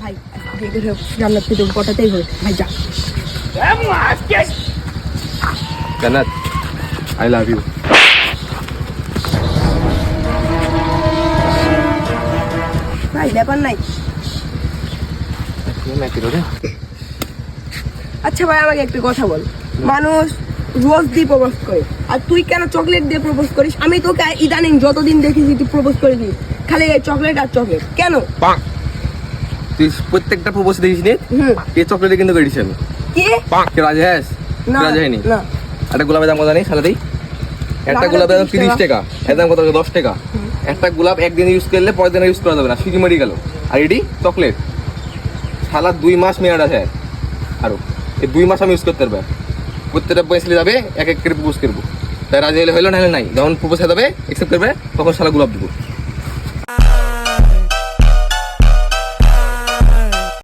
ভাই রান্নার থেকে কটাতেই হবে ভাই যা জান্নাত আই লাভ ইউ। ভাই ব্যাপার নাই। আচ্ছা ভাই আমাকে একটা কথা বল, মানুষ রোজ দিয়ে প্রপোজ করে আর তুই কেন চকলেট দিয়ে প্রপোজ করিস? আমি তোকে ইদানিং যতদিন দেখেছি তুই প্রপোজ করে দিস খালি এই চকলেট আর চকলেট, কেন? তুই প্রত্যেকটা প্রপোজ দেখিস নি এই চকলেটে কিন্তু করেছিস আমি। কি কে রাজি হ্যাস? না রাজি হয়নি? না একটা গোলাপের দাম কত জানিস সারাতেই? একটা গোলাপের দাম 30 টাকা, এর দাম কত? 10 টাকা। একটা গোলাপ একদিন ইউজ করলে পরের দিন ইউজ করা যাবে না, শুধু মরে গেল। আর এটি চকলেট সালা 2 মাস মেয়াদ আছে আরো, এই 2 মাস আমি ইউজ করতে পারবো। প্রত্যেকটা পয়সা যাবে এক এক করে প্রপোজ করবো, তাই রাজি হলে হইলো, না হলে নাই। যখন প্রপোজ হয়ে যাবে অ্যাকসেপ্ট করবে তখন শালা গোলাপ দিব।